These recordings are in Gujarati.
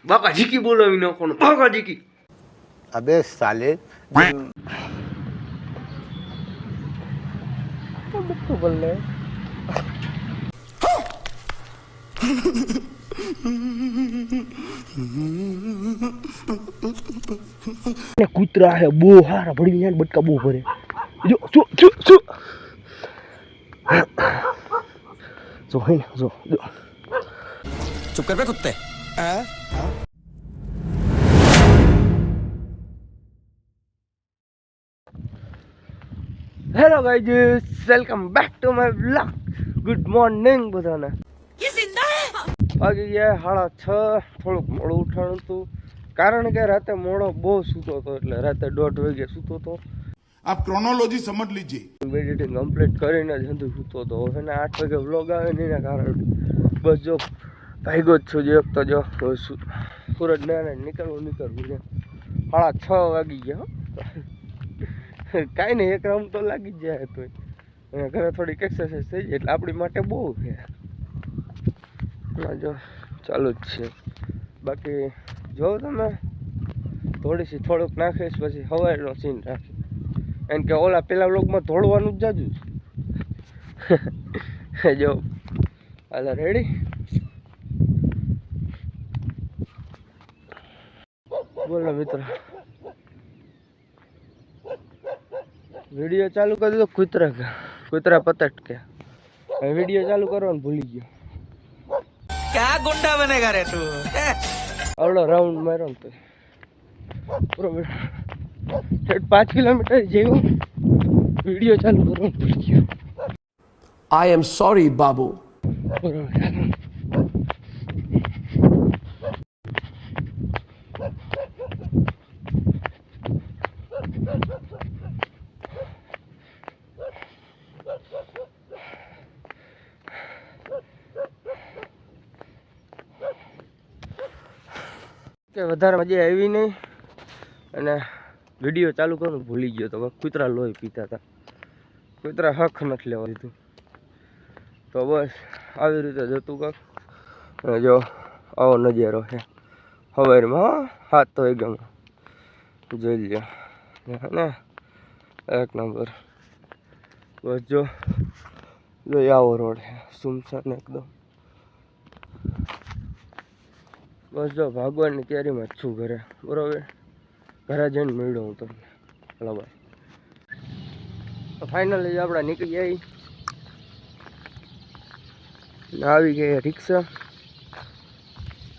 બાકા જીકી બોલાવી નાખવાનું બાકા જીકી. अबे साले બોલે કૂતરા હે બહુ હારા ભડી જાય બટકા બહુ ભરે જો જો જો જો જો હે ને જો चुप कर बे कुत्ते hello guys welcome back to my vlog. Good morning બધાને. વાગી ગયા 6:30. થોડુંક મોડું ઉઠાણું હતું કારણ કે રાતે મોડો બહુ સૂતો હતો એટલે રાતે 1:30 વાગે સૂતો હતો. आप क्रोनोलॉजी समझ लीजिए. એડિટિંગ કમ્પ્લીટ કરીને જ હંધું સૂતો હતો. હવે ને 8 વાગે વ્લોગ આવે ને એના કારણે બસ જો ભાગ્યો જ છું. જે તો જો સુરજ ને નીકળવું ને 6:30 વાગી ગયા. કાંઈ નહીં, એક રાઉન્ડ તો લાગી જ જાય તો ઘરે થોડીક એક્સરસાઇઝ થઈ જાય એટલે આપણી માટે બહુ છે. જો ચાલુ જ છે. બાકી જો તમે થોડુંક નાખીશ પછી હવાઈનો સીન રાખી એમ કે ઓલા પેલા વ્લોગમાં ધોળવાનું જ જાજુ જો હાલો રેડી. બોલો મિત્ર, વિડીયો ચાલુ કરી દીધો. કૂતરા પતટ કે વિડીયો ચાલુ કરવાનું ભૂલી ગયો. क्या गुंडा बनेगा रे तू આવડો રાઉન્ડ માર્યો તો બરોબર 5 કિલોમીટર જેવું વિડીયો ચાલુ કરવાનું ભૂલી ગયો. I am sorry, Babu. બરોબર કે વધારે મજા આવી નહીં અને વિડીયો ચાલુ કરવાનું ભૂલી ગયો તો કૂતરા લોહી પીતા હતા. કૂતરા હક નથી લેવા દીધું તો બસ આવી રીતે જતું કાંક. જો આવો નજારો છે સવારમાં 7 વાગ્યામાં જોઈ લ્યો ને એક નંબર. બસ જો આવો રોડ છે સુમસાન એકદમ. બસ જો ભાગવાની તૈયારીમાં જ છું ઘરે. બરોબર ઘરે જઈને મળ્યો હું તમને. હલો ભાઈ, તો ફાઇનલી આપણે નીકળી આવી ગઈ રિક્ષા.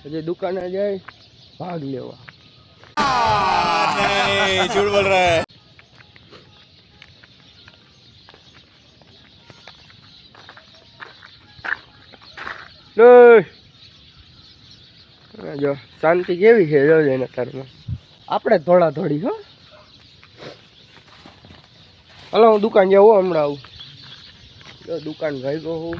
હજી દુકાને જાય ભાગ લેવા. झूठ बोल रहा है જો શાંતિ કેવી છે જો એને તારમાં. આપણે થોડા થોડી હો. હલો હું દુકાન જાઉં હમણાં આવું. જો દુકાન ભાગ્યો હું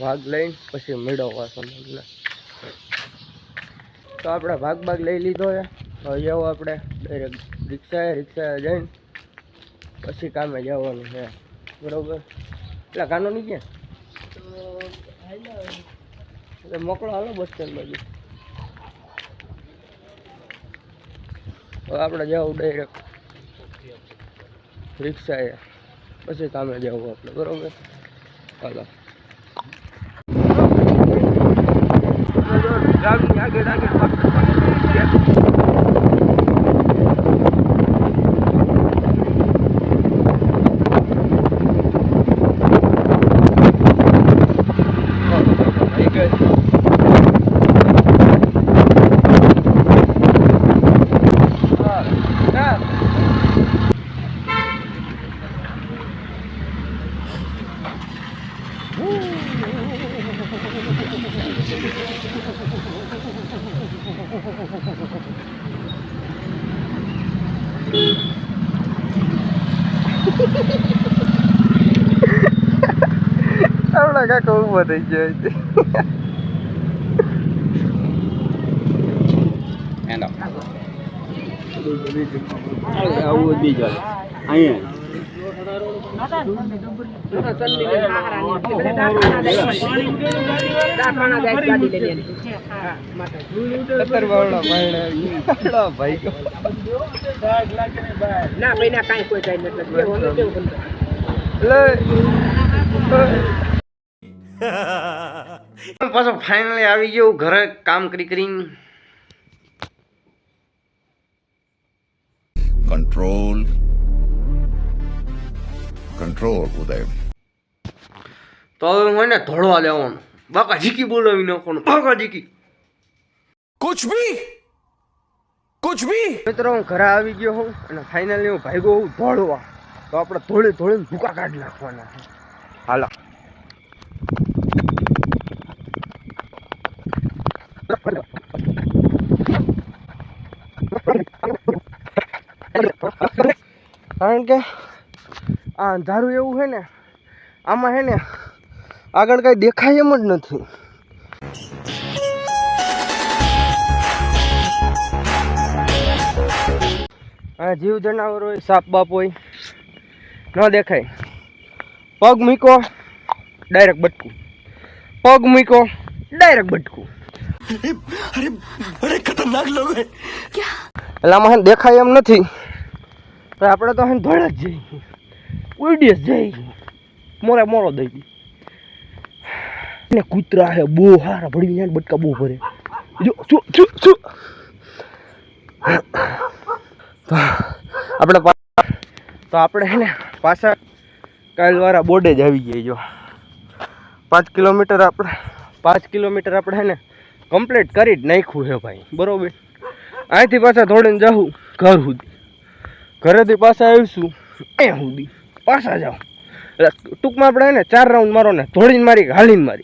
ભાગ લઈને પછી મેળવવા તમને. તો આપણે ભાગ લઈ લીધો છે. હવે જાઓ આપણે ડાયરેક્ટ રિક્ષાએ જઈને પછી કામે જવાનું છે. બરોબર એટલે ગાનો નહીં ક્યાં મોકલો હાલો બસ સ્ટેન્ડ બાજુ. હવે આપણે જવું ડાયરેક્ટ રિક્ષાએ પછી કામે જવું આપણે. બરોબર હાલો ગામની આગળ આપણા કાકા ઉભો થઈ ગયો. આવું બીજા અહીંયા પાછો ફાઇનલી આવી ગયો ઘરે કામ કરીને. कंट्रोल कंट्रोल उदय તો હવે હું એને ધોળવા લેવાનું, બાકા જીકી બોલાવી નાખવાનું, બાકા જીકી. कुछ भी મિત્રો હું ઘરે આવી ગયો હું અને ફાઇનલી હું ભાગ્યો હું ધોળવા. તો આપણે ધોળી ધોળીને ભૂકા કાઢી નાખવાના છે. હાલો કારણ કે આ અંધારું એવું છે ને, આમાં છે ને આગળ કઈ દેખાય એમ જ નથી. આ જીવ જનાવર હોય, સાપ બાપ હોય, ન દેખાય. પગ મૂકો ડાયરેક્ટ બટકું, પગ મૂકો ડાયરેક્ટ બટકું. बड़े खतरनाक लोग हैं. એટલે આમાં દેખાય એમ નથી તો આપણે તો ધોળા જ જઈએ, ઉડીએ જ જઈએ, મોરે મોરો દઈ ને. કૂતરા હે બહુ હારા ભડી જાય, બટકા બહુ ભરે. જો તો આપણે હે ને પાછા કાલવાળા બોર્ડે જ આવી ગયા. જો 5 કિલોમીટર આપણે હે ને કમ્પ્લીટ કરી જ નાખ્યું છે ભાઈ, બરોબર. અહીંથી પાછા થોડીને જાઉં ઘર સુધી, ઘરેથી પાછા આવીશું અહીંયા સુધી, પાછા જાઉં. એટલે ટૂંકમાં આપણે હે ને 4 રાઉન્ડ મારો ને, થોડીને મારી હાલીને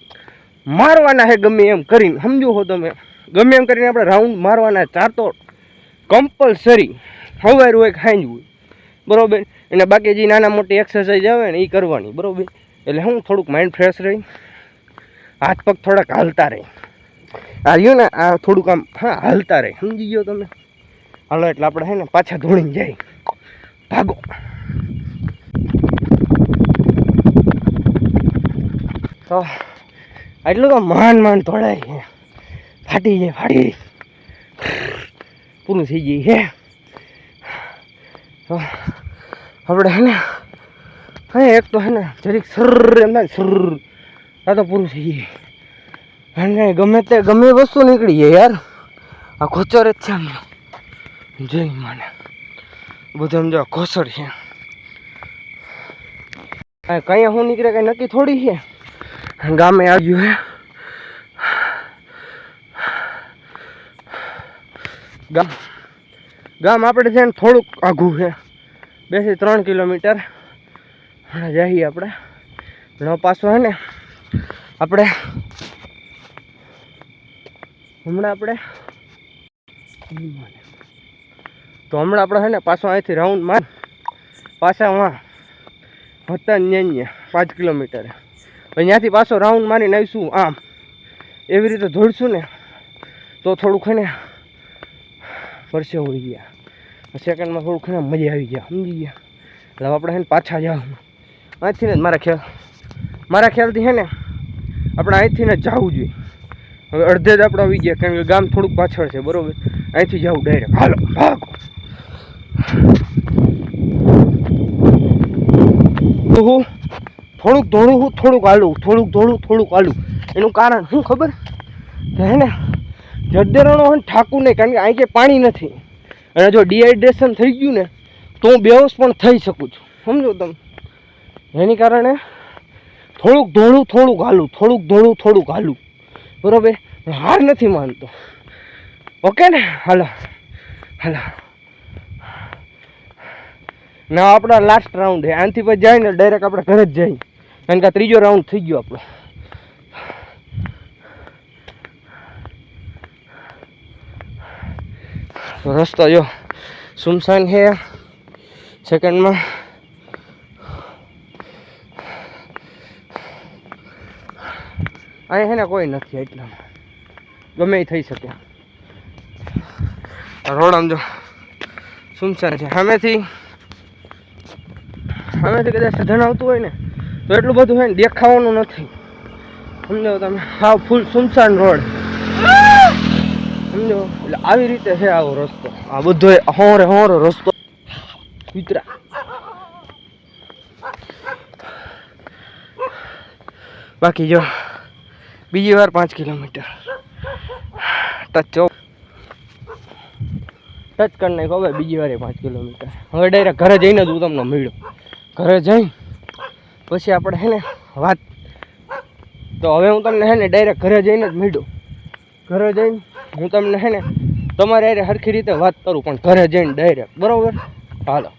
મારવાના છે ગમે એમ કરીને, સમજો હો તમે. ગમે એમ કરીને આપણે રાઉન્ડ મારવાના 4 તો કમ્પલસરી, સવાર હોય કે સાંજ હોય, બરોબર. અને બાકી જે નાના મોટી એક્સરસાઇઝ આવે ને એ કરવાની, બરોબર. એટલે હું થોડુંક માઇન્ડ ફ્રેશ રહી, હાથ પગ થોડાક હાલતા રહી. આ રહ્યું ને આ થોડુંક આમ હાલતા રહે, સમજી ગયો તમે. હાલો એટલે આપણે હે ને પાછા ધોળીને જાય, ભાગો. તો એટલું તો માંડ ધોળાય છે, ફાટી જાય, પૂરું થઈ જાય છે. તો આપણે હે ને એક તો હે ને જરીક સર એમ થાય, સર આ તો પૂરું થઈ જાય. અને ગમે વસ્તુ નીકળી જાય યાર, આ ખોચર જ છે આમ. જોઈ મને બધું સમજો ખોસર છે. કઈ શું નીકળે કઈ નક્કી થોડી છે. ગામે આવ્યું હે, ગામ આપણે છે ને થોડુંક આઘું છે, 2 થી 3 કિલોમીટર. હમણાં જઈએ આપણે પાછો હે ને આપણે હે ને પાછો અહીંથી રાઉન્ડ માર પાછા વાં હતા ન્યા 5 કિલોમીટર. અહીંયાથી પાછો રાઉન્ડ મારીને આવીશું આમ, એવી રીતે દોડશું ને તો થોડુંક હે ને પરસે ઉડી ગયા, સેકન્ડમાં થોડુંક હે ને મજા આવી ગયા, સમજી ગયા. એટલે આપણે હે ને પાછા જવાનું અહીંથી ને. મારા ખ્યાલથી હે ને આપણે અહીંથી ને જવું જોઈએ. હવે અડધે જ આપણે આવી ગયા, કારણ કે ગામ થોડુંક પાછળ છે, બરોબર. અહીંથી જવું ડાયરેક્ટ, હાલો ભાગો. હું થોડુંક દોડું, હું થોડુંક હાલું, થોડુંક દોડું, થોડુંક હાલું. એનું કારણ શું ખબર કે હે ને જડદેરાનો હે ને ઠાકુર નહીં, કારણ કે અહીં ક્યાંય પાણી નથી. અને જો ડિહાઇડ્રેશન થઈ ગયું ને તો હું બેહોશ પણ થઈ શકું છું, સમજો તમે. એની કારણે થોડુંક દોડું, થોડુંક હાલું, થોડુંક દોડું, થોડુંક હાલું, બરોબર. હાર નથી માનતો, ઓકે ને. હાલો ના, આપણા લાસ્ટ રાઉન્ડ છે. આનાથી પછી જાય ને ડાયરેક્ટ આપણે ઘરે જ જઈએ, કારણ કે આ 3જો રાઉન્ડ થઈ ગયો આપણો. રસ્તો જો સુમસાન છે સેકન્ડમાં. અહીંયા છે ને કોઈ નથી, એટલામાં ગમે એ થઈ શકે. રોડ આમ જો સુમસાન છે. સામેથી સામેથી કદાચ સધન આવતું હોય ને તો એટલું બધું છે ને દેખાવાનું નથી, સમજો તમે. હા, ફૂલ સુમસાન રોડ, સમજો. એટલે આવી રીતે છે આવો રસ્તો, આ બધો હોરો રસ્તો કૂતરા. બાકી જો બીજી વાર 5 કિલોમીટર ટચ કરી નાખો. હવે બીજી વાર 5 કિલોમીટર. હવે ડાયરેક્ટ ઘરે જઈને જ હું તમને મળ્યો. ઘરે જઈને પછી આપણે હે ને વાત, તો હવે હું તમને હે ને ડાયરેક્ટ ઘરે જઈને જ મળ્યો. ઘરે જઈને હું તમને હે ને તમારે હારે સરખી રીતે વાત કરું, પણ ઘરે જઈને ડાયરેક્ટ, બરાબર? હાલો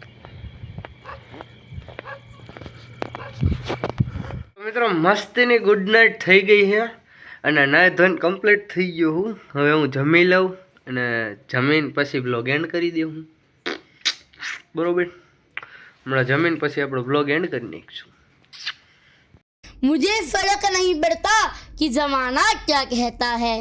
મિત્રો, મસ્તીની ગુડ નાઇટ થઈ ગઈ છે અને નાય ધોઈને કમ્પ્લીટ થઈ ગયો હું. હવે હું જમી લઉં અને જમીન પછી બ્લોગ એન્ડ કરી દઉં હું, બરોબર? હમણાં જમીન પછી આપણો બ્લોગ એન્ડ કરી નાખીશું. मुझे फर्क नहीं पड़ता कि जमाना क्या कहता है.